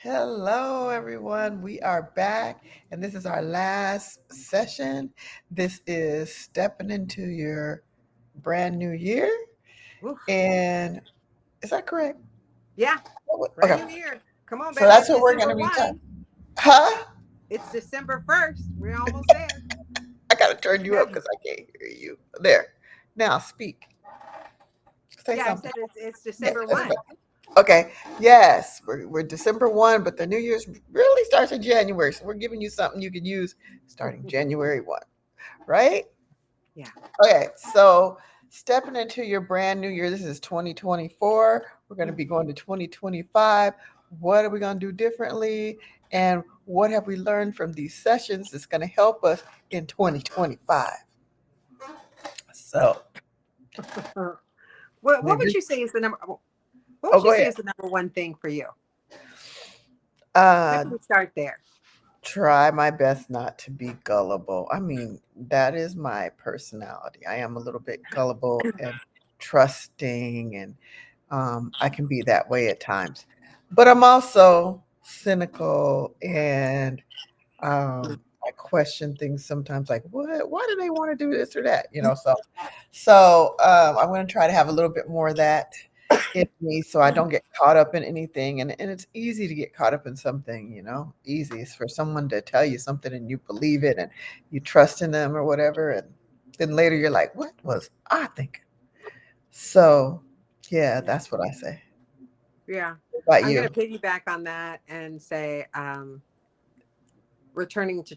Hello, everyone. We are back, and this is our last session. This is stepping into your brand new year. Oof. And is that correct? Yeah, brand Okay. new year. Come on, So baby. that's It's what we're going December to be 1. talking. Huh? It's December 1st. We're almost there. I got to turn you up because I can't hear you. There. Now speak. Say Yeah, I something. said it's Yeah, December that's 1. better. Okay. Yes, we're December 1, but the New Year's really starts in January. So we're giving you something you can use starting January 1, right? Yeah. Okay, so stepping into your brand new year, this is 2024. We're going to be going to 2025. What are we going to do differently? And what have we learned from these sessions that's going to help us in 2025? So, What would maybe, you say is the number what oh, would you go say ahead. is the number one thing for you? Uh, Maybe we start there. Try my best not to be gullible. I mean, that is my personality. I am a little bit gullible and trusting, and I can be that way at times. But I'm also cynical, and I question things sometimes, like, what? Why do they want to do this or that? So I'm going to try to have a little bit more of that in me, so I don't get caught up in anything. And it's easy to get caught up in something, easy. It's for someone to tell you something and you believe it and you trust in them or whatever. And then later you're like, what was I thinking? So, yeah, Yeah. that's what I say. Yeah. What about I'm going you? to piggyback on that and say returning to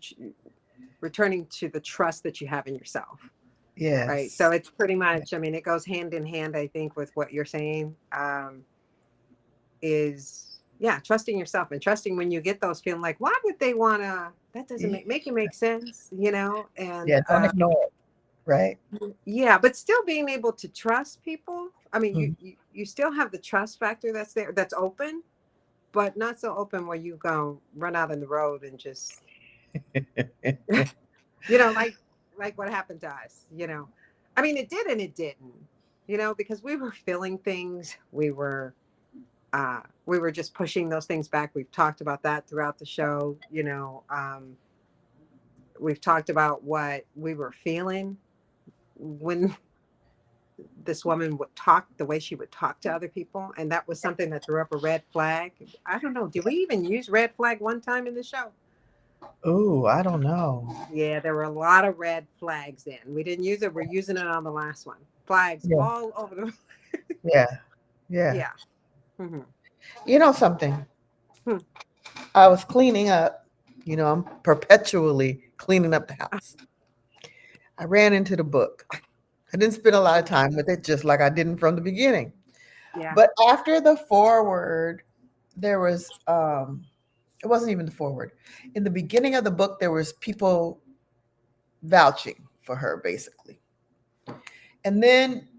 returning to the trust that you have in yourself. Right. So Yes. it's pretty much, I mean, it goes hand in hand, I think, with what you're saying. Is yeah, trusting yourself and trusting when you get those feeling like, why would they wanna, that doesn't Yeah. make it make sense, and Yeah, don't ignore it, right? yeah, but still being able to trust people. I mean, you, Mhm. you you still have the trust factor that's there, that's open, but not so open where you go run out in the road and just you know like like what happened to us. I mean, it did and it didn't, because we were feeling things. We were just pushing those things back. We've talked about that throughout the show. We've talked about what we were feeling when this woman would talk, the way she would talk to other people, and that was something that threw up a red flag. I don't know, did we even use red flag one time in the show? Ooh, I don't know. Yeah, there were a lot of red flags in. We didn't use it. We're using it on the last one. Flags Yeah, all over the yeah, yeah. yeah. Hmm. You know something? Hmm. I was cleaning up. I'm perpetually cleaning up the house. I ran into the book. I didn't spend a lot of time with it, just like I didn't from the beginning. Yeah. But after the foreword, there was it wasn't even the foreword. In the beginning of the book, there was people vouching for her, basically. And then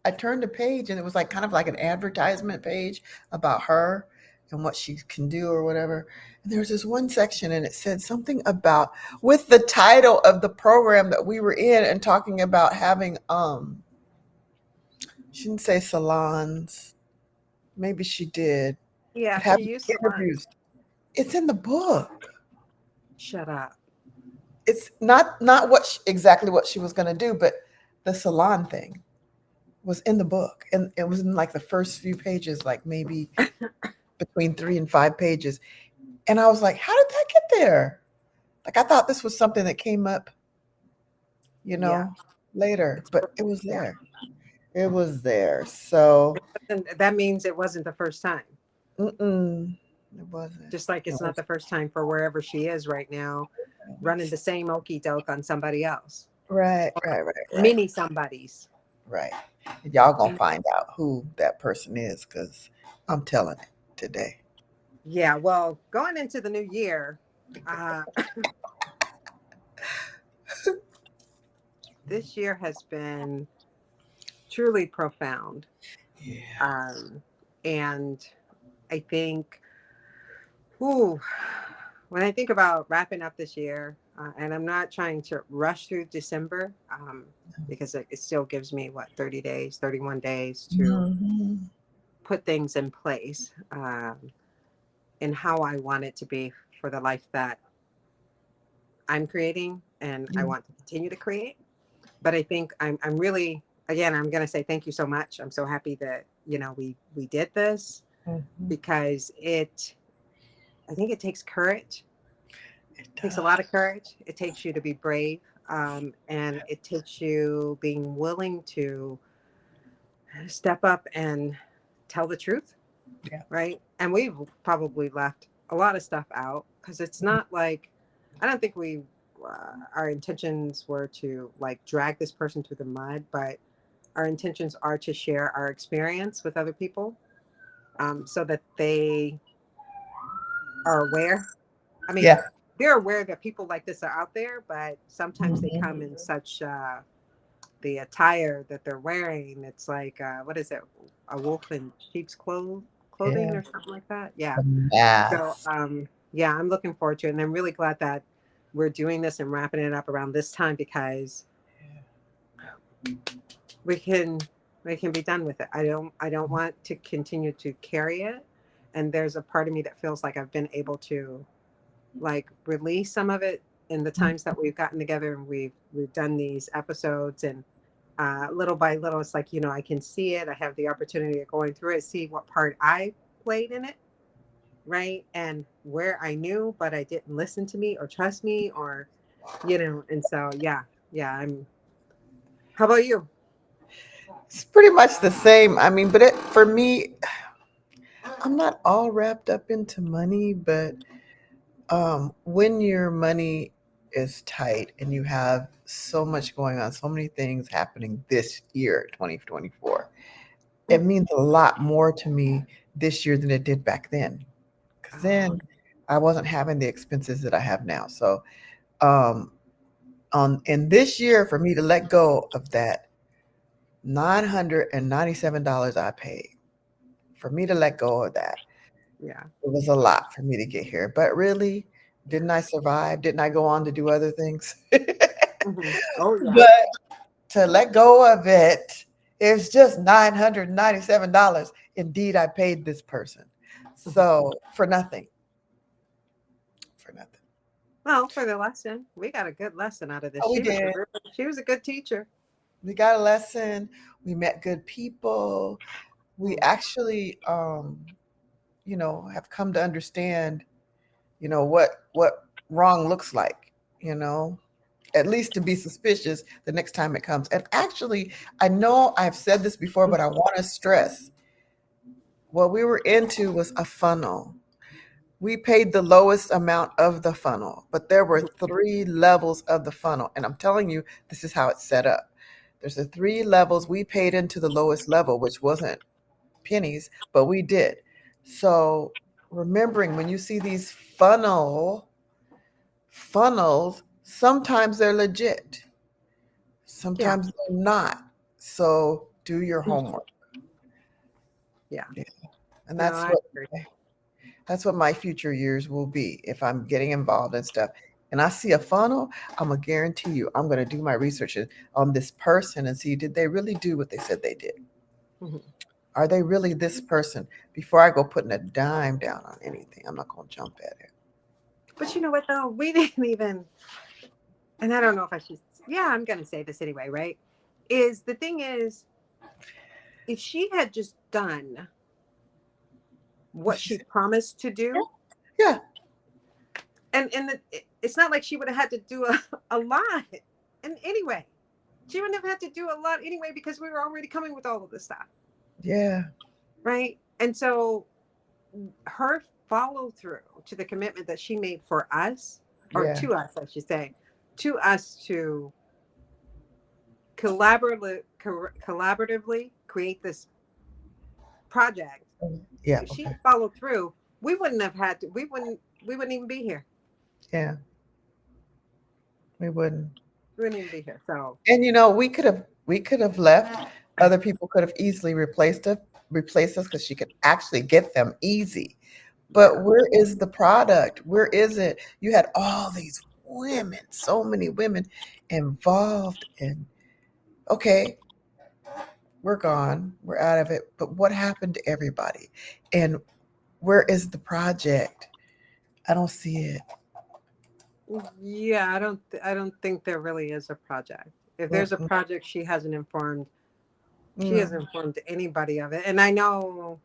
I turned the page, and it was like kind of like an advertisement page about her and what she can do or whatever. And there was this one section, and it said something about with the title of the program that we were in, and talking about having she didn't say salons, maybe she did, Yeah, but she having used interviews. salons. It's in the book. Shut up. It's not exactly what she was going to do, but the salon thing was in the book, and it was in like the first few pages, like maybe between 3 and 5 pages. And I was like, how did that get there? Like, I thought this was something that came up, you Yeah. know, later, It's but it was yeah. there. It was there. So, And that means it wasn't the first time. mm-mm, it wasn't. Just like It it's not was the first time for wherever she is right now, running the same okey doke on somebody else. right, Or right, right, right, many somebodies. right. And y'all gonna find out who that person is, because I'm telling it today. Yeah, well, going into the new year, uh, this year has been truly profound. Yeah. Um, and I think, ooh, when I think about wrapping up this year, and I'm not trying to rush through December, because it still gives me what, 30 days, 31 days to Hmm. put things in place. in how I want it to be for the life that I'm creating and I Yeah. want to continue to create. But I think I'm really, again, I'm going to say thank you so much. I'm so happy that, we did this Mhm. because I think it takes courage. It It takes a lot of does. courage. It takes you to be brave. And it takes you being willing to step up and tell the truth, Yeah. right? And we've probably left a lot of stuff out because it's not like, I don't think our intentions were to like drag this person through the mud, but our intentions are to share our experience with other people, so that they are aware. I mean, Yeah. they're aware that people like this are out there, but sometimes they Mhm. come in such the attire that they're wearing. It's like, what is it? A wolf in sheep's clothing Yeah. or something like that. Yeah. The So, mask. yeah, I'm looking forward to it. And I'm really glad that we're doing this and wrapping it up around this time because we can we can be done with it. I don't want to continue to carry it. And there's a part of me that feels like I've been able to like release some of it in the times that we've gotten together and we've done these episodes, and little by little it's like, I can see it. I have the opportunity of going through it, see what part I played in it, right? And where I knew but I didn't listen to me or trust me, or and so yeah, I'm how about you? It's pretty much the same. I mean, but for me, I'm not all wrapped up into money, but when your money is tight and you have so much going on, so many things happening this year, 2024, it Mhm. means a lot more to me this year than it did back then. Because Oh, then I wasn't having the expenses that I have now. So, um, on in this year, for me to let go of that $997 I paid, for me to let go of that, yeah. it was a lot for me to get here. But really, didn't I survive? Didn't I go on to do other things? Oh yeah. But to let go of it, it's just $997. Indeed, I paid this person. So for nothing, for nothing. Well, for the lesson, we got a good lesson out of this. Oh, we did. She was a good teacher. We got a lesson. We met good people. We Mm. actually, have come to understand, what wrong looks like, at least to be suspicious the next time it comes. And actually, I know I've said this before, but I want to stress what we were into was a funnel. We paid the lowest amount of the funnel, but there were three levels of the funnel. And I'm telling you, this is how it's set up. There's the three levels. We paid into the lowest level, which wasn't pennies, but we did. So remembering when you see these funnels, sometimes they're legit, Yeah. sometimes they're not. So do your homework. Yeah. Yeah. And No, I agree. that's what my future years will be if I'm getting involved in stuff. And I see a funnel, I'm gonna guarantee you I'm gonna do my research on this person and see, did they really do what they said they did? Mhm. Are they really this person? Before I go putting a dime down on anything, I'm not gonna jump at it. But you know what though? We didn't even, and I don't know if I should. Yeah, I'm gonna say this anyway, right? Is the thing is, if she had just done What what she she said. promised to do, Yeah, it's not like she would have had to do a lot. And anyway, she wouldn't have had to do a lot anyway because we were already coming with all of this stuff, yeah, right? And so her follow through to the commitment that she made for us, or yeah, to us, I should say, to us to collaboratively create this project. yeah. If she Okay, followed through, we wouldn't have had to. We wouldn't even be here. yeah. We wouldn't. We wouldn't even be here. So And we could have left. Other people could have easily replaced us because she could actually get them easy. But yeah, where is the product? Where is it? You had all these women, so many women involved in, okay, we're gone, we're out of it. But what happened to everybody? And Where is the project? I don't see it. Yeah, I don't think there really is a project. If there's a Mm-mm. project, she No. hasn't informed anybody of it. And I know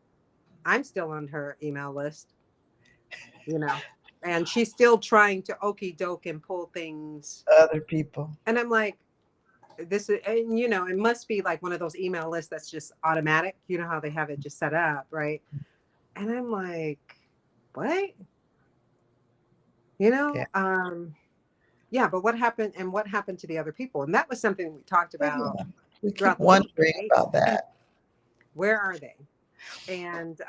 I'm still on her email list, you know, and she's still trying to okey doke and pull things. Other people. And I'm like, this is, and it must be like one of those email lists that's just automatic. You know how they have it just set up, right? And I'm like, what? You Yeah. know, yeah, but what happened to the other people? And that was something we talked about Yeah. We keep throughout the week, wondering right? about that. Where are they? And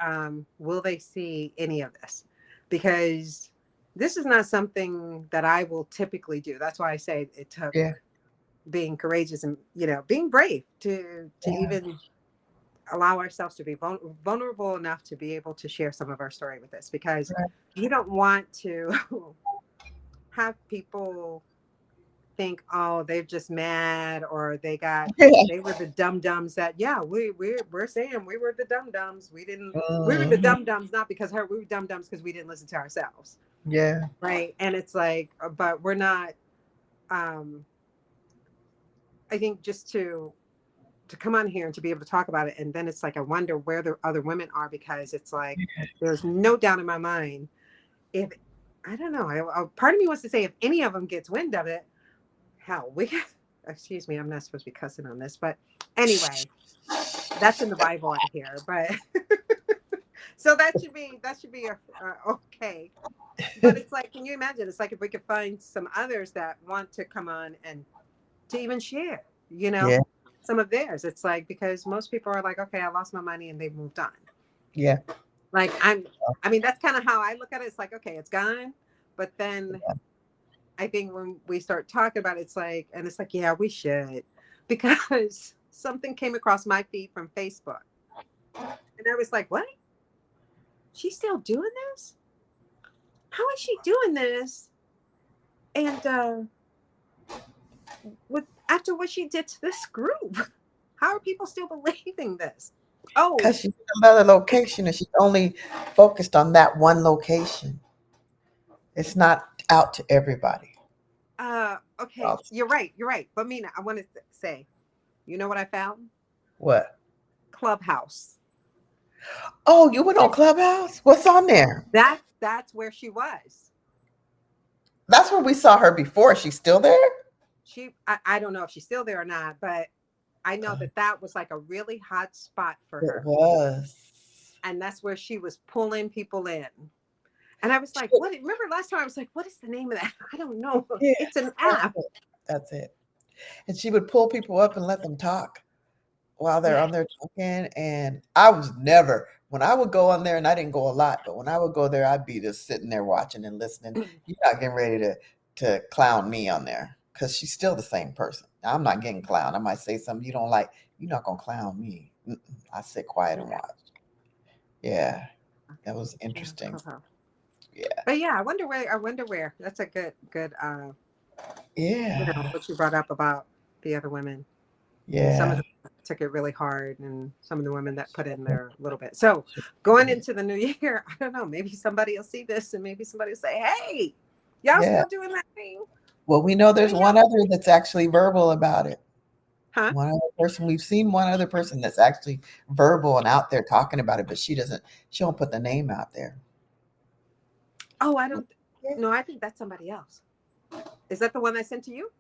will they see any of this? Because this is not something that I will typically do. That's why I say it took Yeah. being courageous and being brave to Yeah. even allow ourselves to be vulnerable enough to be able to share some of our story with this, because Right. you don't want to have people think, oh, they're just mad, or they were the dum dums that, yeah, we're saying we were the dum dums. We were the Mhm. dum dums, not because we were dum dums because we didn't listen to ourselves. Yeah. Right. And it's like, but we're not, um, I think just to come on here and to be able to talk about it. And then it's like, I wonder where the other women are, because it's like, there's no doubt in my mind. If, I don't know, part of me wants to say if any of them gets wind of it, hell, excuse me, I'm not supposed to be cussing on this, but anyway, that's in the Bible, I hear. But so that should be okay. But it's like, can you imagine? It's like if we could find some others that want to come on and to even share, Yeah. some of theirs. It's like, because most people are like, okay, I lost my money and they've moved on. Yeah. Like I mean, that's kind of how I look at it. It's like, okay, it's gone. But then I think when we start talking about it, it's like, yeah, we should, because something came across my feed from Facebook, and I was like, what? She's still doing this? How is she doing this? And with after what she did to this group, how are people still believing this? Oh, Because she's in another location and she's only focused on that one location. It's not out to everybody. okay, Well, you're right, you're right. But Mina, I want to say, you know what I found? what? Clubhouse. Oh, you went on Clubhouse? What's on there? That's where she was. That's where we saw her before. She's still there? I don't know if she's still there or not, but I know Uh, that was like a really hot spot for it her. was. And that's where she was pulling people in. And I was like, She- what? Remember last time I was like, what is the name of that? I don't know. Yeah, It's an that's app. it. That's it. And she would pull people up and let them talk while they're Yeah. on there talking. And I was never, when I would go on there, and I didn't go a lot, but when I would go there, I'd be just sitting there watching and listening. You're not getting ready to clown me on there because she's still the same person. I'm not getting clowned. I might say something you don't like. You're not gonna clown me. Mm-mm. I sit quiet and Yeah. watch. Yeah, that was Yeah. interesting. Clubhouse. Yeah, But yeah, I wonder where. That's a good yeah, what you brought up about the other women. Some of yeah. them took it really hard, and some of the women that put in their little bit. So going into the new year, I don't know, maybe somebody will see this and maybe somebody will say, hey, y'all Yeah. still doing that thing? Well, we know Let there's me one know. other that's actually verbal about it. Huh? One other person, we've seen one other person that's actually verbal and out there talking about it, but she don't put the name out there. Oh, I don't, Yeah. no, I think that's somebody else. Is that the one I sent to you?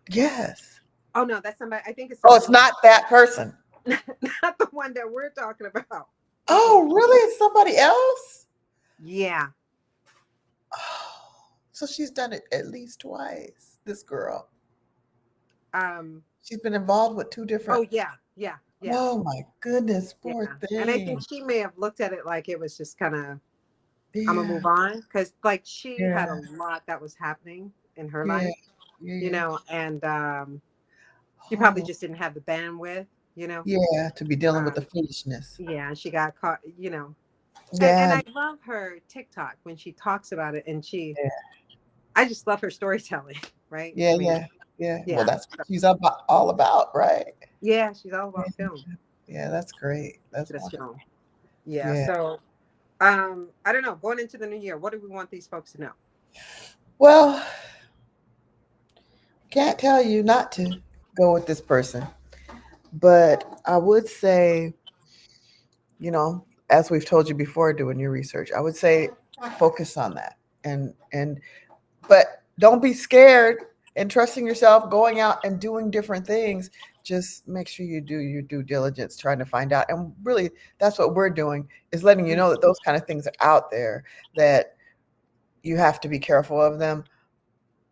Yes. Oh, no, that's somebody, I think it's Oh, it's somebody else. not that person. Not the one that we're talking about. Mm-mm. Oh, really? It's somebody else? Yeah. Oh, so she's done it at least twice, this girl. Um, She's been involved with two different. oh, yeah, yeah, yeah, Oh my goodness, yeah. poor And I think thing. she may have looked at it like it was just kind of, I'm gonna Yeah, move on, because like she had a yeah, lot that was happening in her yeah, life, yeah, yeah. and she probably Oh, just didn't have the bandwidth, yeah, to be dealing with the um, foolishness. yeah, and she got caught, and Yeah, I love her TikTok when she talks about it, and yeah, I just love her storytelling, right? yeah, I mean, yeah, yeah. Well, yeah, that's what she's all about, right? yeah, she's all Yeah, about film. yeah, that's great. That's This wonderful. film, yeah. Yeah, So, I don't know. Going into the new year, what do we want these folks to know? Well, can't tell you not to go with this person, but I would say, as we've told you before, doing your research, I would say focus on that, and but don't be scared and trusting yourself, going out and doing different things. Just make sure you do your due diligence, trying to find out. And really, that's what we're doing, is letting you know that those kind of things are out there, that you have to be careful of them.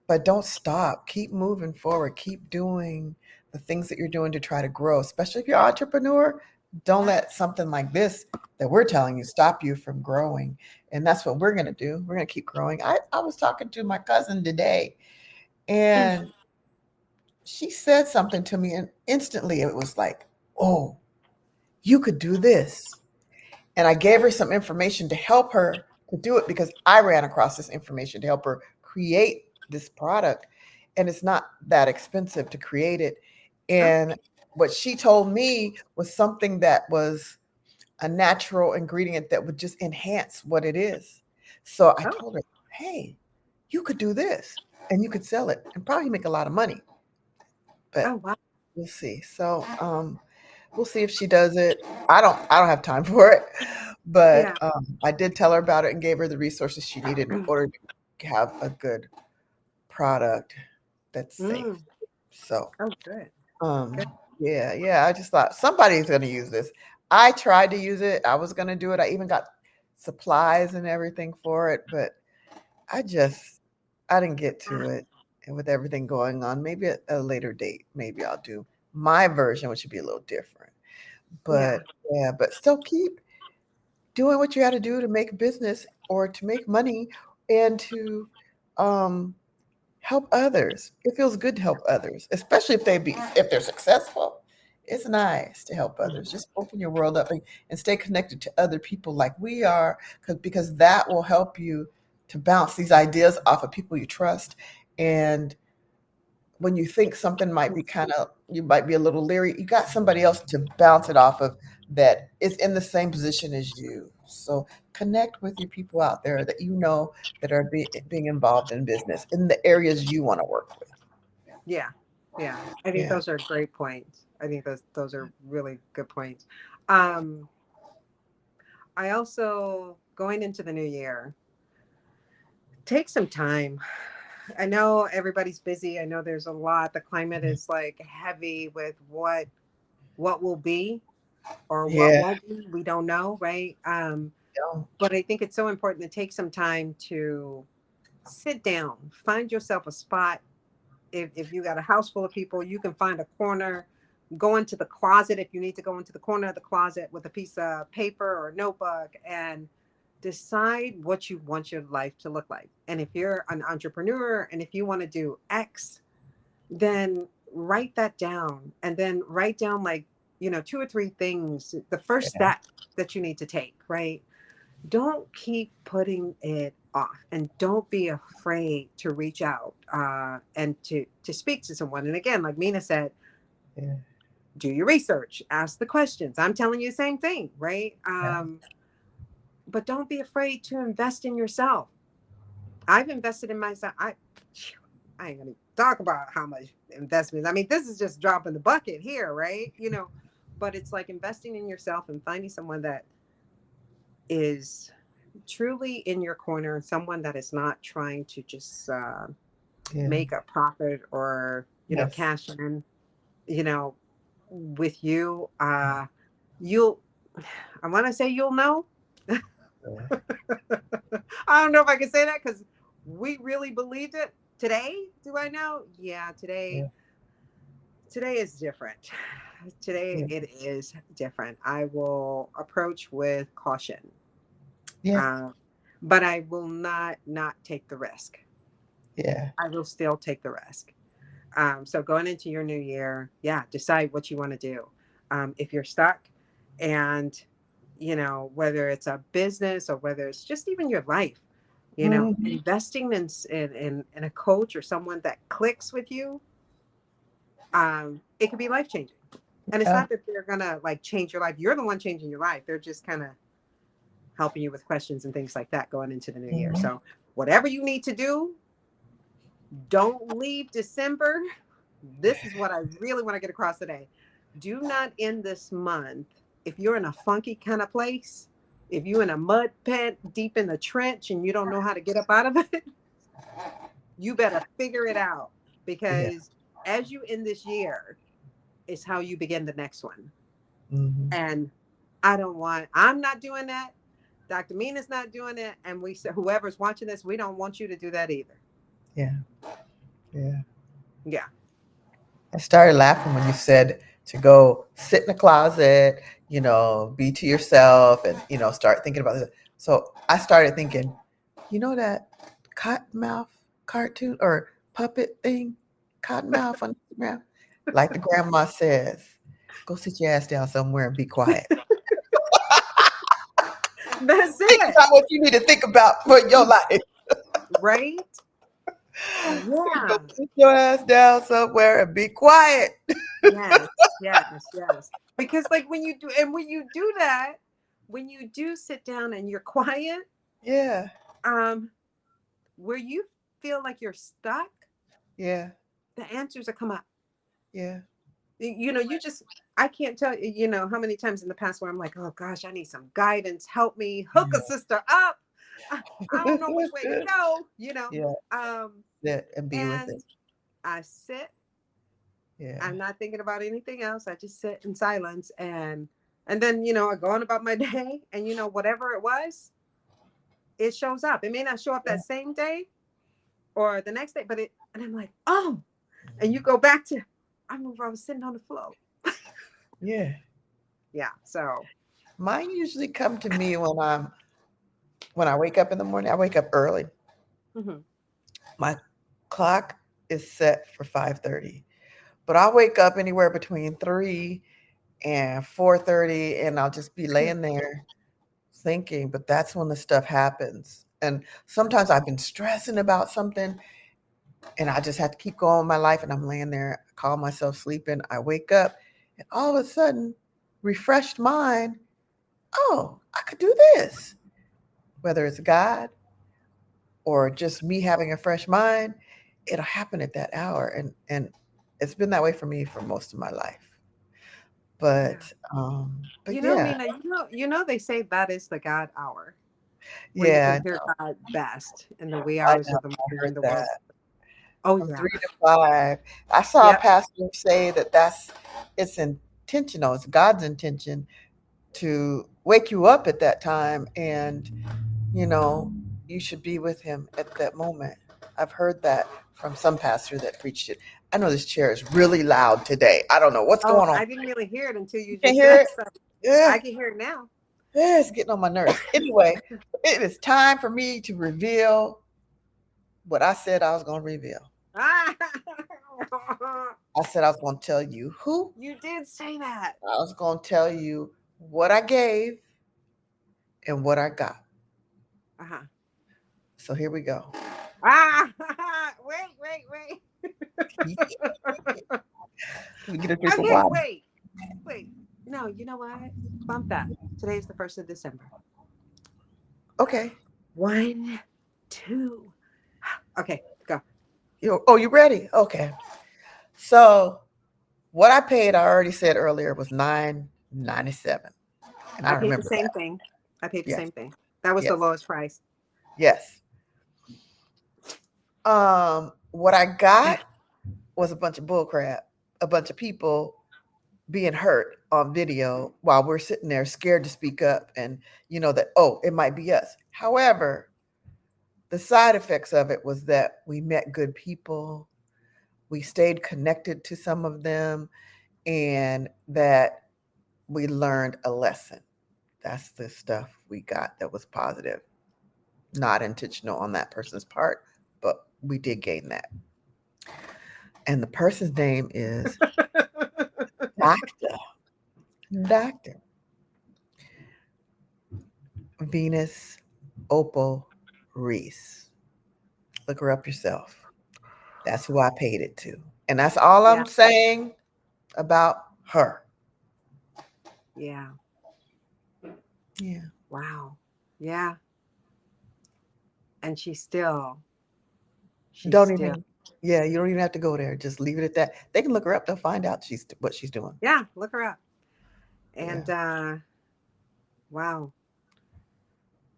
But don't stop. Keep moving forward. Keep doing the things that you're doing to try to grow, especially if you're an entrepreneur. Don't let something like this that we're telling you stop you from growing. And that's what we're going to do. We're going to keep growing. I was talking to my cousin today, and she said something to me, and instantly it was like, oh, you could do this. And I gave her some information to help her to do it, because I ran across this information to help her create this product. And it's not that expensive to create it. Oh, And what she told me was something that was a natural ingredient that would just enhance what it is. So I oh, told her, hey, you could do this and you could sell it and probably make a lot of money. oh, But wow. we'll see. So we'll see if she does it. I don't have time for it, but Yeah. I did tell her about it and gave her the resources she needed in order to have a good product that's safe. Mm. So Oh, good. um, Good. yeah, yeah. I just thought somebody's going to use this. I tried to use it. I was going to do it. I even got supplies and everything for it, but I just I didn't get to it. And with everything going on, maybe at a later date, maybe I'll do my version, which would be a little different. Yeah. But yeah, but still keep doing what you got to do to make business or to make money, and to um, help others. It feels good to help others, especially if they're successful. It's nice to help Mm. others. Just open your world up, and stay connected to other people like we are, because that will help you to bounce these ideas off of people you trust. And when you think something might be you might be a little leery, you got somebody else to bounce it off of that is in the same position as you. So connect with your people out there that that are being involved in business in the areas you want to work with. Yeah. Yeah. I think Yeah. those are great points. I think those are really good points. Um, I also, going into the new year, take some time. I know everybody's busy. I know there's a lot. The climate is like heavy with what will be or what Yeah. won't be. We don't know, right? Yeah. But I think it's so important to take some time to sit down, find yourself a spot. If you got a house full of people, you can find a corner, go into the closet if you need to go into the corner of the closet with a piece of paper or a notebook, and decide what you want your life to look like. And if you're an entrepreneur and if you want to do X, then write that down, and then write down, like, two or three things, the first Yeah. step that you need to take, right? Don't keep putting it off, and don't be afraid to reach out, and to speak to someone. And again, like Mina said, Yeah. do your research, ask the questions. I'm telling you the same thing, right? Yeah. But don't be afraid to invest in yourself. I've invested in myself. I ain't gonna talk about how much investments. I mean, this is just dropping the bucket here, right? But it's like investing in yourself and finding someone that is truly in your corner, someone that is not trying to just Yeah. make a profit or Yes. cash in, you know, with you. You'll, I want to say you'll know. Yeah. I don't know if I can say that because we really believed it. Today, do I know? Yeah, Yeah. today is different. Today Yeah. it is different. I will approach with caution, Yeah. uh, but I will not take the risk. Yeah. I will still take the risk. So going into your new year, yeah, decide what you want to do. If you're stuck, and whether it's a business or whether it's just even your life, Mhm. investing in a coach or someone that clicks with you, it could be life changing. And it's Yeah. not that they're gonna like change your life. You're the one changing your life. They're just kind of helping you with questions and things like that going into the new year. Mhm. So whatever you need to do, don't leave December. This is what I really want to get across today. Do not end this month if you're in a funky kind of place, if you're in a mud pit deep in the trench and you don't know how to get up out of it, you better figure it out, Yeah. because as you end this year is how you begin the next one. Mhm. And I'm not doing that. Dr. Mina's not doing it. And we said, whoever's watching this, we don't want you to do that either. Yeah. Yeah. Yeah. I started laughing when you said to go sit in the closet, be to yourself and, start thinking about this. So I started thinking, that Cottonmouth cartoon or puppet thing, Cottonmouth on Instagram? Like the grandma says, go sit your ass down somewhere and be quiet. That's Think it. about what you need to think about for your life. Right? Go Yeah. sit your ass down somewhere and be quiet. Yes. Yes. Yes. Because like when you do that, when you do sit down and you're quiet, Yeah. um, where you feel like you're stuck, Yeah. the answers will come up. Yeah. You just, I can't tell you, how many times in the past where I'm like, oh gosh, I need some guidance. Help me hook a sister up. I don't know which way to go. Yeah. Um, Sit and be with and it. I sit, Yeah. I'm not thinking about anything else. I just sit in silence, and then, I go on about my day, and whatever it was, it shows up. It may not show up Yeah. that same day or the next day, and I'm like, oh, and you go back to, I remember I was sitting on the floor. Yeah. Yeah. So, Mine usually come to me when I wake up in the morning. I wake up early. mhm. My clock is set for 5:30. But I wake up anywhere between 3 and 4:30 and I'll just be laying there thinking, but that's when the stuff happens. And sometimes I've been stressing about something and I just have to keep going with my life and I'm laying there, I call myself sleeping. I wake up and all of a sudden, refreshed mind, oh, I could do this. Whether it's God or just me having a fresh mind, it'll happen at that hour. And it's been that way for me for most of my life. Yeah. But yeah, Mina, they say that is the God hour, where you yeah, can hear God best in the wee I hours know. of the I morning heard when the that world. Oh from yeah. 3 to 5. I saw a Yep. pastor say that it's intentional. It's God's intention to wake you up at that time, and you know you should be with Him at that moment. I've heard that from some pastor that preached it. I know this chair is really loud today. I don't know what's Oh, going on. I didn't really hear it until You you can just hear said it? so. I Yeah. can hear it now. Yeah, it's getting on my nerves. Anyway, it is time for me to reveal what I said I was going to reveal. Ah, I said I was going to tell you who, you did say that. I was going to tell you what I gave and what I got. Uh-huh. So here we go. Ah, wait. Can we get a drink of Okay, water? wait. No, you know what? Bump that. Today is the 1st of December. Okay. One, two. Okay, go. You ready? Okay. So what I paid, I already said earlier, was $9.97, and I I paid the remember same that. thing. I paid the Yes. same thing. That was the Yes. lowest price. Yes. What I got was a bunch of bullcrap, a bunch of people being hurt on video while we're sitting there scared to speak up and that, oh, it might be us. However, the side effects of it was that we met good people, we stayed connected to some of them, and that we learned a lesson. That's the stuff we got that was positive, not intentional on that person's part, but we did gain that. And the person's name is Dr. Dr. Venus Opal Reese. Look her up yourself. That's who I paid it to. And that's all Yeah, I'm saying about her. yeah. Yeah. Wow. Yeah. And she's Don't still, even, yeah, you don't even have to go there. Just leave it at that. They can look her up. They'll find out what she's doing. yeah, look her up. Yeah, And wow,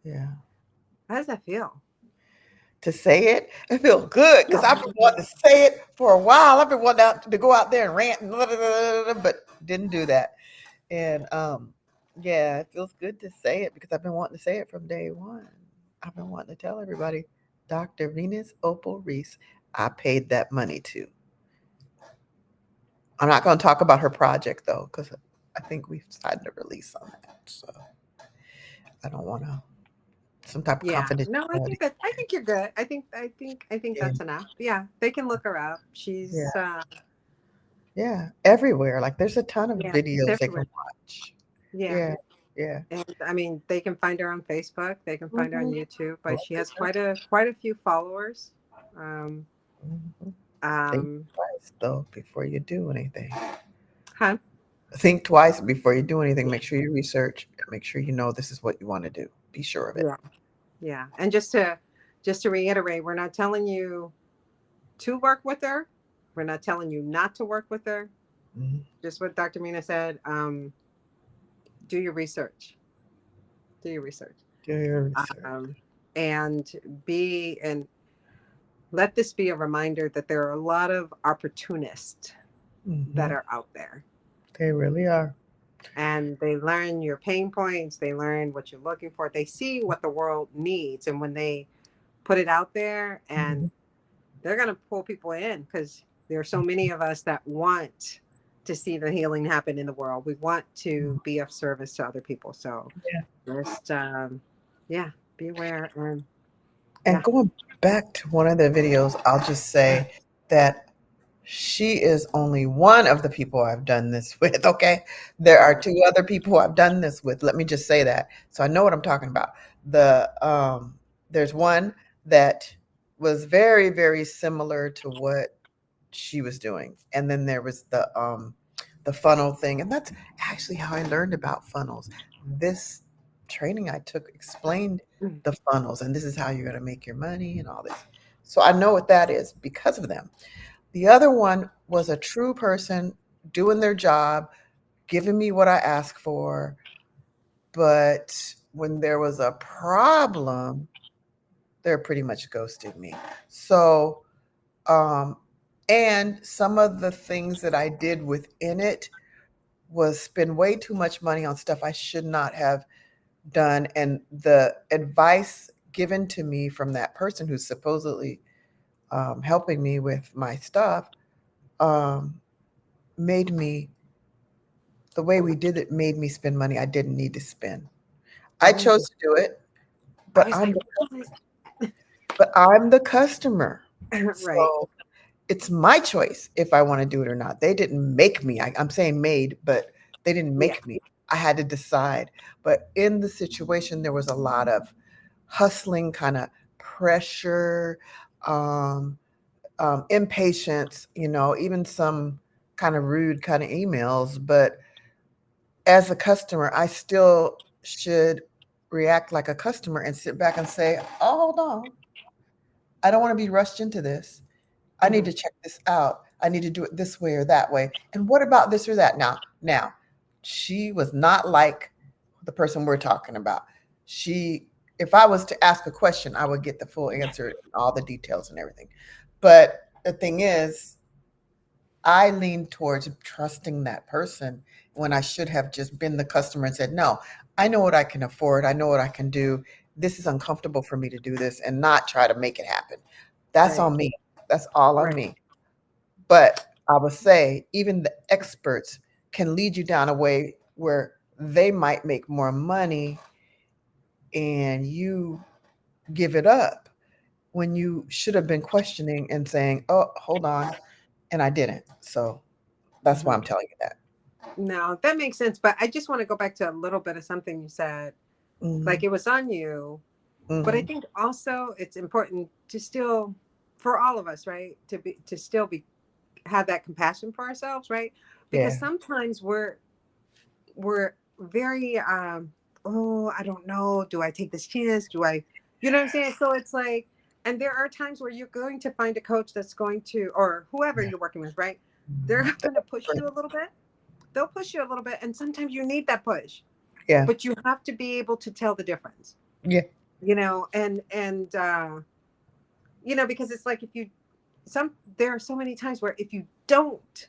yeah. how does that feel? To say it, I feel good because I've been wanting to say it for a while. I've been wanting to go out there and rant and blah, blah, blah, blah, but didn't do that. And yeah, it feels good to say it because I've been wanting to say it from day one. I've been wanting to tell everybody, Dr. Venus Opal Reese, I paid that money to. I'm not going to talk about her project though, because I think we've signed a release on that. So I don't want to, some type of Yeah. No, confidentiality. I think you're good. I think Yeah, that's enough. Yeah, they can look her up. yeah, She's yeah. Everywhere. Like there's a ton of yeah, she's videos they everywhere. can watch. Yeah. Yeah, yeah. And I mean, they can find her on Facebook, they can find her on Mm-hmm. YouTube, but Look she it has up. quite a few followers. Um Mhm. Think um twice though before you do anything. huh? Think twice before you do anything. Make sure you research. Make sure you know this is what you want to do. Be sure of it. Yeah. Yeah. And just to reiterate, we're not telling you to work with her. We're not telling you not to work with her. Mhm. Just what Dr. Mina said, do your research. Do your research. Do your research. Um and be and let this be a reminder that there are a lot of opportunists that Hmm. are out there, They really are. and they learn your pain points, they learn what you're looking for, they see what the world needs, and when they put it out there, and Hmm. they're going to pull people in because there are so many of us that want to see the healing happen in the world. We want to be of service to other people. So Yeah. just yeah, be aware. And And yeah. going back to one of the videos, I'll just say that she is only one of the people I've done this with. Okay. There are Right. two other people who I've done this with. Let me just say that. So I know what I'm talking about. There's one that was very, very similar to what she was doing. And then there was the funnel thing. And that's actually how I learned about funnels. This training I took explained Mm. the funnels, and this is how you're going to make your money and all this. So I know what that is because of them. The other one was a true person doing their job, giving me what I asked for. But when there was a problem, they're pretty much ghosting me. So, um, and some of the things that I did within it was spend way too much money on stuff I should not have done. And the advice given to me from that person who's supposedly helping me with my stuff um, made me the way we did it made me spend money I didn't need to spend. I Oh, chose to do it, I but was I'm like, the, what is but I'm the customer. that? Right. So it's my choice if I want to do it or not. They didn't make me. I'm saying made, but they didn't Yeah. make me. I had to decide. But in the situation, there was a lot of hustling, kind of pressure, um, impatience, even some kind of rude kind of emails. But as a customer, I still should react like a customer and sit back and say, oh, hold on. I don't want to be rushed into this. I need Hmm. to check this out. I need to do it this way or that way. And what about this or that? Now, she was not like the person we're talking about. She, if I was to ask a question, I would get the full answer, all the details and everything. But the thing is, I leaned towards trusting that person when I should have just been the customer and said, no, I know what I can afford. I know what I can do. This is uncomfortable for me to do this and not try to make it happen. That's Right. on me. That's all on Right. me. But I would say even the experts can lead you down a way where they might make more money and you give it up when you should have been questioning and saying, oh, hold on. And I didn't. So that's why Hmm. I'm telling you that. No, that makes sense. But I just want to go back to a little bit of something you said. Like Hmm. it was on you. But I Hmm. think also it's important to still, for all of us, right, to still be have that compassion for ourselves, right? Because Yeah. sometimes we're very oh, I don't know. Do I take this chance? Do I, you know what I'm saying? So it's like, and there are times where you're going to find a coach that's going to, or whoever Yeah. you're working with, right? They're Mhm. going to push you a little bit. They'll push you a little bit. And sometimes you need that push, Yeah. but you have to be able to tell the difference, Yeah. because it's like if you, there are so many times where if you don't,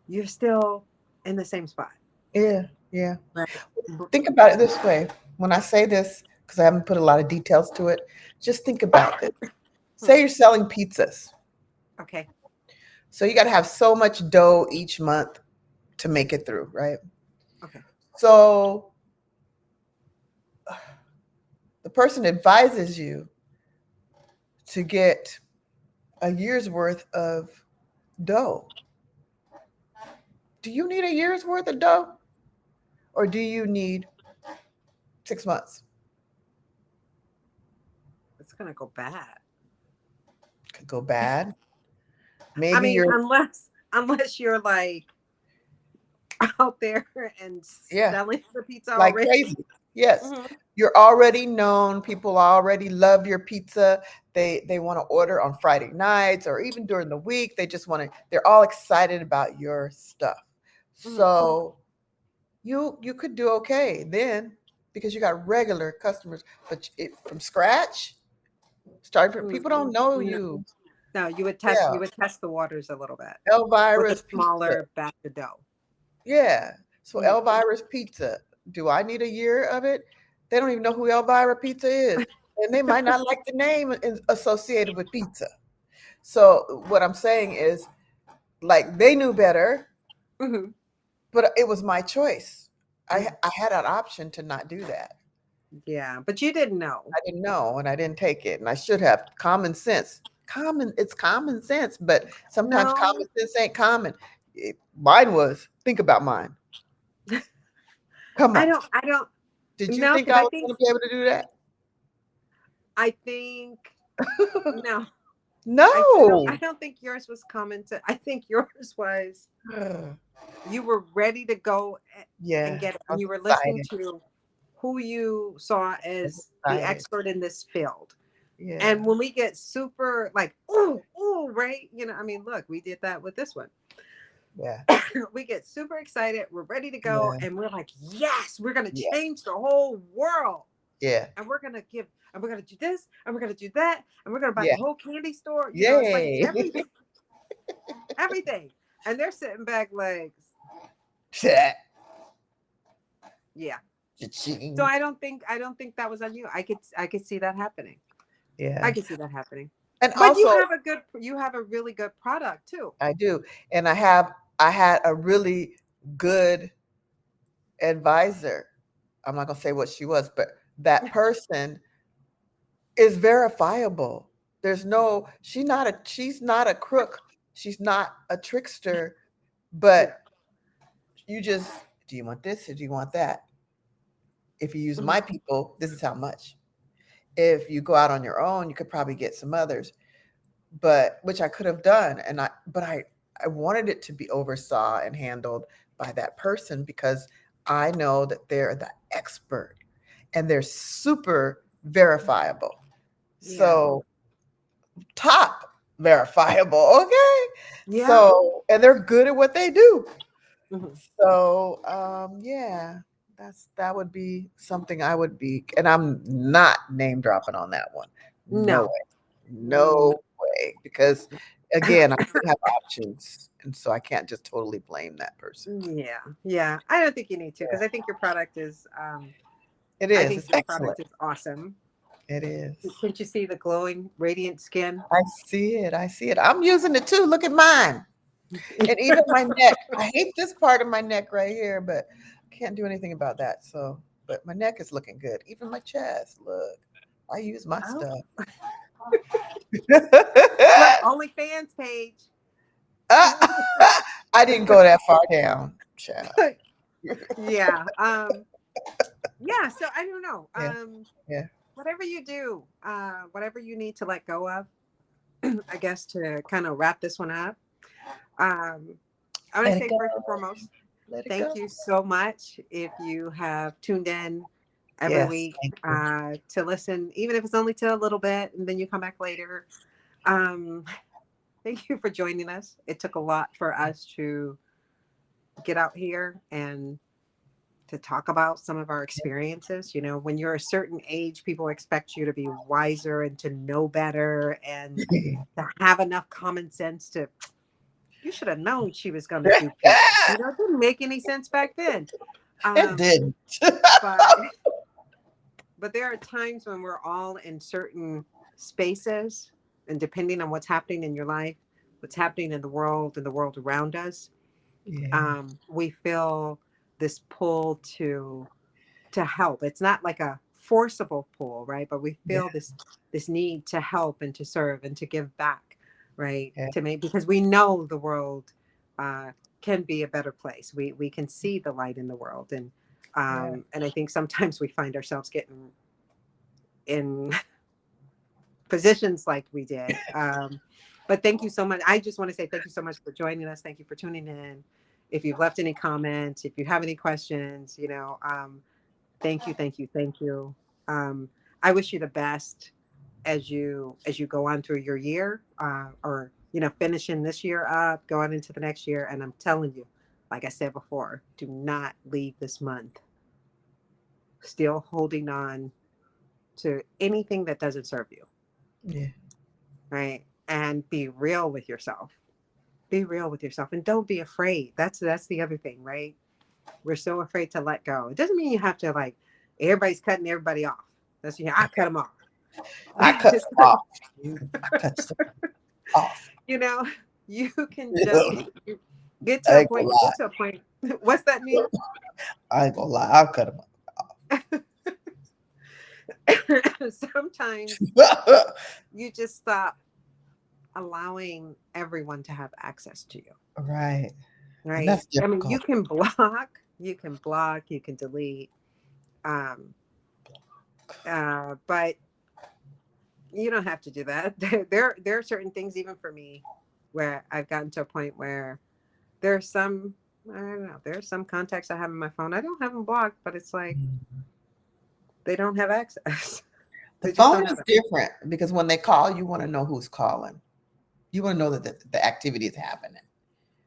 you're still in the same spot. Yeah. Yeah. Right. Think about it this way. When I say this, because I haven't put a lot of details to it, just think about this. Hmm. Say you're selling pizzas. Okay. So you got to have so much dough each month to make it through, right? Okay. So the person advises you to get a year's worth of dough. Do you need a year's worth of dough or do you need 6 months? It's going to go bad. Could go bad. I Maybe mean, you're, unless you're like out there and yeah, selling the pizza like already. crazy. Yes. Hmm. You're already known. People already love your pizza. They want to order on Friday nights or even during the week. They just want to, they're all excited about your stuff. Hmm. So you could do okay then because you got regular customers, but from scratch, starting from Hmm. people don't know No, you. no, you would test. Yeah, You would test the waters a little bit with a Elvira's Pizza. smaller batch of dough. Yeah, so Hmm. Elvira's Pizza. Do I need a year of it? They don't even know who Elvira Pizza is, and they might not like the name associated with pizza. So what I'm saying is, like, they knew better, Hmm. but it was my choice. I Hmm. I had an option to not do that. Yeah, but you didn't know. I didn't know, and I didn't take it, and I should have. Common sense. It's common sense, but sometimes No, common sense ain't common. Mine was. Think about mine. Come I on. don't. I don't. Did you No, think because I I was think. going to be able to do that? I think no. I don't. I No. don't think yours was common to. I think yours was you were ready to go and Yeah, get it, I and was you were listening excited. to who you saw I was as the excited. expert in this field. Yeah, And when we get super like, ooh, ooh, right? I mean, look, we did that with this one. yeah, We get super excited, we're ready to go, yeah, and we're like, yes, we're gonna yeah, change the whole world. yeah, And we're gonna give, and we're gonna do this, and we're gonna do that, and we're gonna buy yeah. the whole candy store. It's like Yay. everything, everything. And they're sitting back like, Chat. yeah. So Cha-ching. I don't think that was on you. I could see that happening. I Yeah. could see that happening. And But also, you have a really good product too. I do. And I had a really good advisor. I'm not going to say what she was, but that person is verifiable. She's not a crook. She's not a trickster, Yeah. but you just, do you want this or do you want that? If you use Mhm. my people, this is how much. If you go out on your own, you could probably get some others, but which I could have done. I wanted it to be oversaw and handled by that person because I know that they're the expert and they're super verifiable. Yeah. So top verifiable, okay? Yeah. And they're good at what they do. Mhm. So, yeah, that would be something I would be, and I'm not name dropping on that one. No No. way, Mm. no way, because again, I do have options, and so I can't just totally blame that person. Yeah. Yeah. I don't think you need to because Yeah, I think your product is it I is. think It's your excellent. product is awesome. It is. Can't you see the glowing, radiant skin? I see it. I see it. I'm using it too. Look at mine, and even my neck. I hate this part of my neck right here, but I can't do anything about that. So, but my neck is looking good. Even my chest. Look, I use my Oh, stuff. look, OnlyFans page. I didn't go that far down, child. Yeah. Yeah. So I don't know. Yeah, yeah. Whatever you do, whatever you need to let go of, I guess to kind of wrap this one up. Um, I want to Let it say go. first and foremost, Let it thank go. you so much if you have tuned in every Yes, week thank you. to listen, even if it's only to a little bit, and then you come back later. Um, Thank you for joining us. It took a lot for us to get out here and to talk about some of our experiences. You know, when you're a certain age, people expect you to be wiser and to know better and to have enough common sense to, you should have known she was going to do push-ups. You know, it didn't make any sense back then. It Um, didn't. but but there are times when we're all in certain spaces, and depending on what's happening in your life, what's happening in the world around us, Yeah, we feel this pull to help. It's not like a forcible pull, right? But we yeah, feel this need to help and to serve and to give back, right? yeah, To make, because we know the world uh, can be a better place. We can see the light in the world, yeah, and I think sometimes we find ourselves getting in positions like we did. But thank you so much. I just want to say thank you so much for joining us. Thank you for tuning in. If you've left any comments, if you have any questions, thank you, thank you, thank you. Um, I wish you the best as you go on through your year, or finishing this year up, going into the next year. And I'm telling you, like I said before, do not leave this month still holding on to anything that doesn't serve you, yeah, right? And be real with yourself. Be real with yourself, and don't be afraid. That's the other thing, right? We're so afraid to let go. It doesn't mean you have to, like, everybody's cutting everybody off. That's, I cut them off. I cut It's some not- off. I cut some off. you know, you can just I get to a ain't gonna point. You lie. get to a point. What's that mean? I ain't gonna lie. I'll cut Sometimes them off. you just stop allowing everyone to have access to you, Right. And right? that's I mean, you difficult. can block, you can delete, um, but you don't have to do that. There are certain things, even for me, where I've gotten to a point where there's some, I don't know, there's some contacts I have in my phone. I don't have them blocked, but it's like they don't have access. The They just don't phone have is it. different because when they call, you want to know who's calling. You want to know that the activity is happening.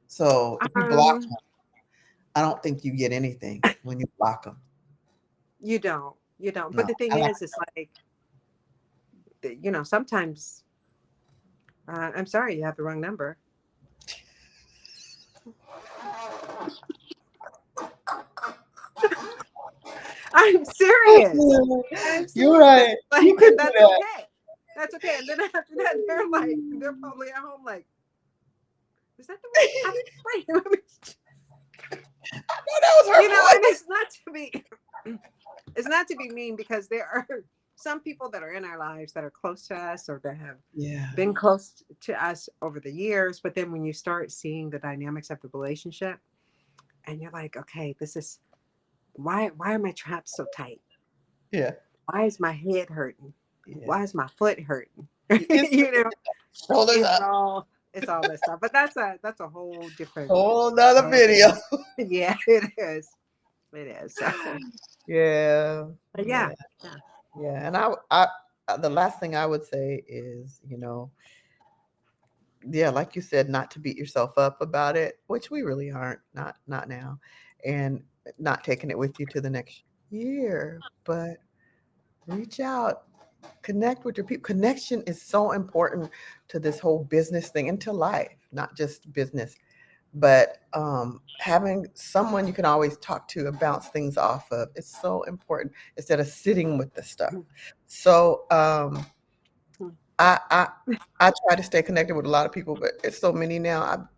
So if you block Um, them, I don't think you get anything when you block them. you don't. But No, the thing I like. is, it's like, sometimes, I'm sorry, you have the wrong number. I'm serious. I'm You're serious. That's right. You like, can and do that's that. okay. That's okay. And then after that, they're probably at home like, is that the one? Wait, let me, No, that was her and voice. it's not to be, it's not to be mean, because there are some people that are in our lives that are close to us, or that have Yeah, been close to us over the years. But then when you start seeing the dynamics of the relationship, and you're like, okay, this is why are my traps so tight? yeah, Why is my head hurting? yeah. Why is my foot hurting? It's shoulders It's up. all this stuff. But that's a whole different Whole nother video. yeah, it is. It is. So, Yeah, but yeah, yeah, yeah. yeah. And the last thing I would say is, yeah, like you said, not to beat yourself up about it, which we really aren't, not now, and not taking it with you to the next year, but reach out, connect with your people. Connection is so important to this whole business thing and to life, not just business, but having someone you can always talk to and bounce things off of is so important instead of sitting with the stuff. So I I try to stay connected with a lot of people, but it's so many now.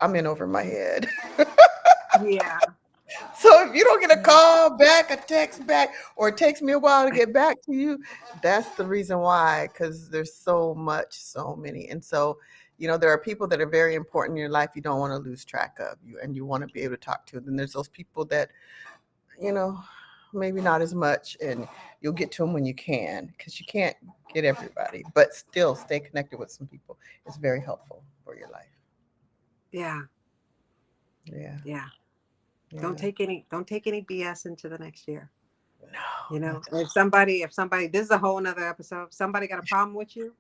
I'm in over my head. Yeah. So if you don't get a Yeah. call back, a text back, or it takes me a while to get back to you, that's the reason why. Because there's so much, so many, and so there are people that are very important in your life. You don't want to lose track of you, and you want to be able to talk to. Then there's those people that you know maybe not as much, and you'll get to them when you can, because you can't get everybody, but still stay connected with some people. It's very helpful for your life. Yeah. Yeah, Yeah. yeah, Don't take any BS into the next year. You No, know, not if somebody, this is a whole nother episode. If somebody got a problem with you,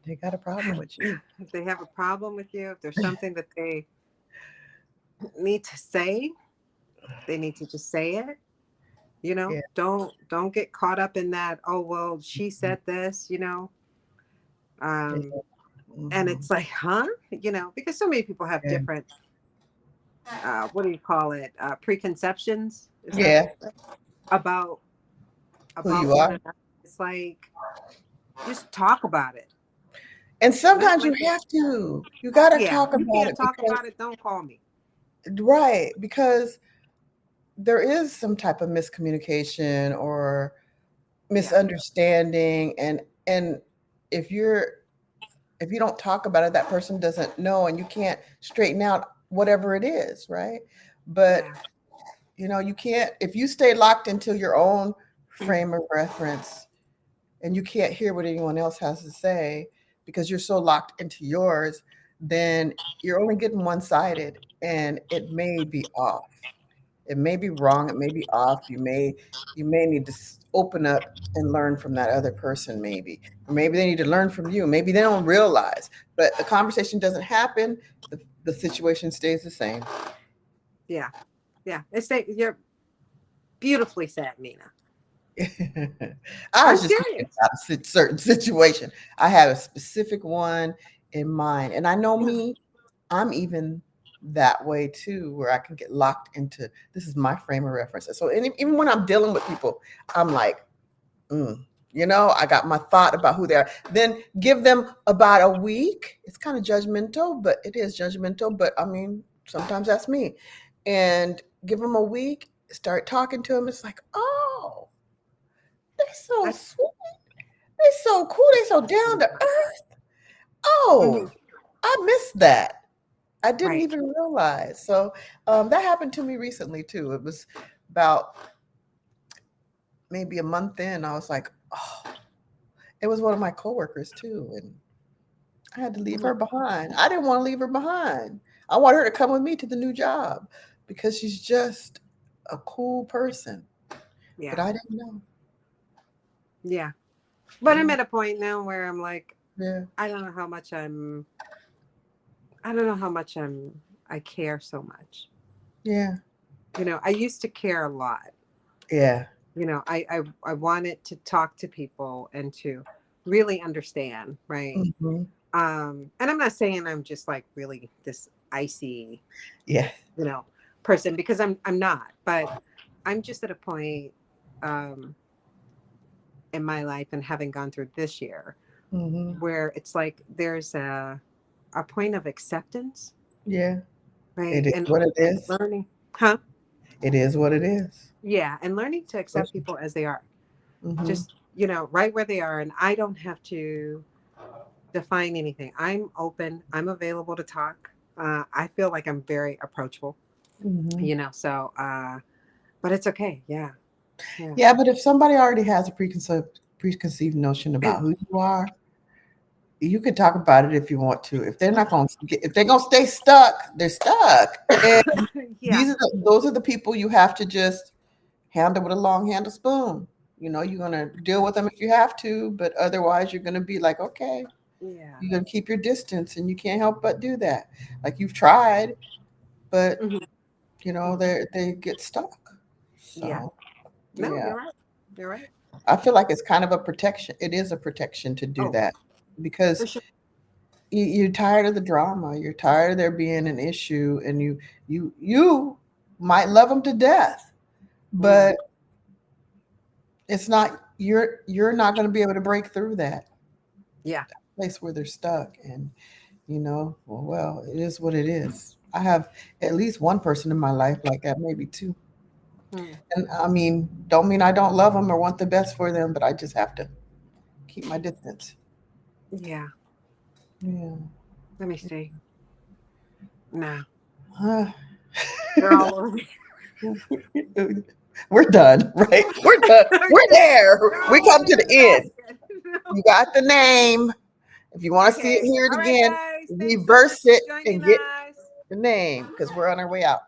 they got a problem with you. if they have a problem with you, if there's something that they need to say, they need to just say it. You know, Yeah. don't get caught up in that. Oh well, she said this. Yeah. Um, and Hmm. it's like, huh? Because so many people have Yeah. different. What do you call it? Preconceptions. Is that Yeah. about Who you one are. another? It's like just talk about it. And Not sometimes you like it. have to. You got to Yeah, talk you about can't it talk because, about it. Don't call me. right, because there is some type of miscommunication or Yeah, misunderstanding, and if you're if you don't talk about it, that person doesn't know, and you can't straighten out whatever it is, right? But yeah, you can't, if you stay locked into your own mm, frame of reference and you can't hear what anyone else has to say because you're so locked into yours, then you're only getting one-sided, and it may be off. It may be wrong, it may be off. You may need to open up and learn from that other person, maybe. Or maybe they need to learn from you. Maybe they don't realize, but the conversation doesn't happen, the situation stays the same. yeah, yeah. You're beautifully said, Nina. I I'm was just thinking serious. about a certain situation. I had a specific one in mind. And I know me, I'm even that way too, where I can get locked into this is my frame of reference. So even when I'm dealing with people, I'm like, mm, I got my thought about who they are. Then give them about a week. It's kind of judgmental, but it is judgmental. But I mean, sometimes that's me. And give them a week, start talking to them. It's like, oh, they're so I, sweet. They're so cool. They're so down to earth. mhm, Oh, I missed that. I didn't right. even realize. So that happened to me recently too. It was about maybe a month in. I was like, oh, it was one of my coworkers too, and I had to leave Mhm, her behind. I didn't want to leave her behind. I want her to come with me to the new job because she's just a cool person. But yeah, I didn't know. yeah. But I'm Yeah, at a point now where I'm like, yeah, I don't know how much I'm. I don't know how much I care so much. yeah, I used to care a lot. yeah. I wanted to talk to people and to really understand, right? Hmm. And I'm not saying I'm just like really this icy, Yeah. you know, person because I'm not, but I'm just at a point um in my life and having gone through this year Hmm. where it's like there's a point of acceptance, Yeah. right? It is And what it and is. learning, huh? It is what it is. Yeah, and learning to accept people as they are. Mm-hmm. Just, right where they are, and I don't have to define anything. I'm open, I'm available to talk. I feel like I'm very approachable, Hmm. so but it's okay. Yeah. Yeah. Yeah, but if somebody already has a preconceived notion about who you are, you can talk about it if you want to. If they're gonna stay stuck, they're stuck. And Yeah. those are the people you have to just handle with a long handle spoon. You're gonna deal with them if you have to, but otherwise you're gonna be like, okay, Yeah. you're gonna keep your distance, and you can't help but do that. Like you've tried, but Hmm. Hmm. they get stuck. Yeah. So No, yeah. you're right. You're right. I feel like it's kind of a protection. It is a protection to do Oh, that for because sure. you're tired of the drama. You're tired of there being an issue, and you might love them to death, Mm. but it's not. You're not going to be able to break through that Yeah. place where they're stuck. And well, it is what it is. I have at least one person in my life like that, maybe two. Mm. And I mean, don't mean I don't love them or want the best for them, but I just have to keep my distance. Yeah. Yeah. Let me see. Nah, Huh. they're all over me. We're done, right? We're done. We're Okay. there. They're We all come over to this the end. basket. No. You got the name. If you want to see it, Okay. hear it All right, again, guys. Thanks so much reverse for it joining and get us. the name because we're on our way out.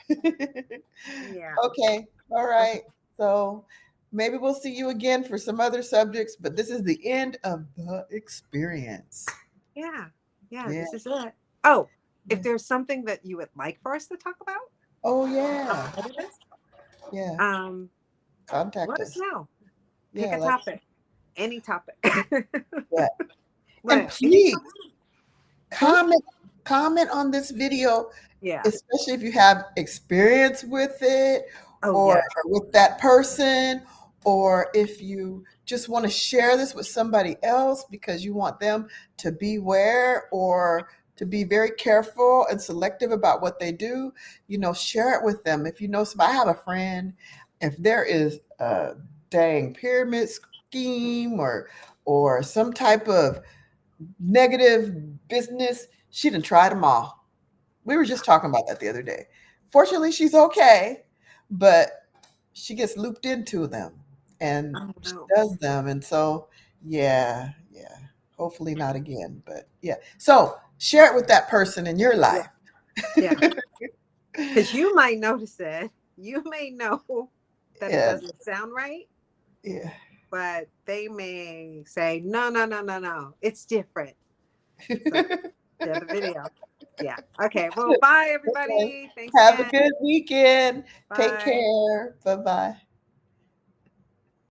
Yeah. Okay. All Okay. right. So Maybe we'll see you again for some other subjects, but this is the end of the experience. Yeah. Yeah. Yeah. This is it. Oh, if Yeah. there's something that you would like for us to talk about Oh, on yeah. this, Yeah. um, Contact let us us. know. Pick Yeah. a Let, topic, any topic. yeah. And What? Any please topic? Hmm? comment, comment on this video, Yeah. especially if you have experience with it Oh, or yeah. with that person, or if you just want to share this with somebody else because you want them to beware or to be very careful and selective about what they do, share it with them. If you know somebody, I have a friend, if there is a dang pyramid scheme or some type of negative business, she done tried them all. We were just talking about that the other day. Fortunately, she's okay, but she gets looped into them and Oh, she no. does them. And so, yeah, yeah, hopefully not again. But yeah, so share it with that person in your Yeah. life. Yeah. Because you might notice it. You may know that it Yeah, doesn't sound right, yeah. but they may say, no, no, no, no, no. It's different. So share the video. Yeah. Okay. Well, bye, Okay. everybody. Thanks Have a again. good weekend. Take Bye. care. Bye bye.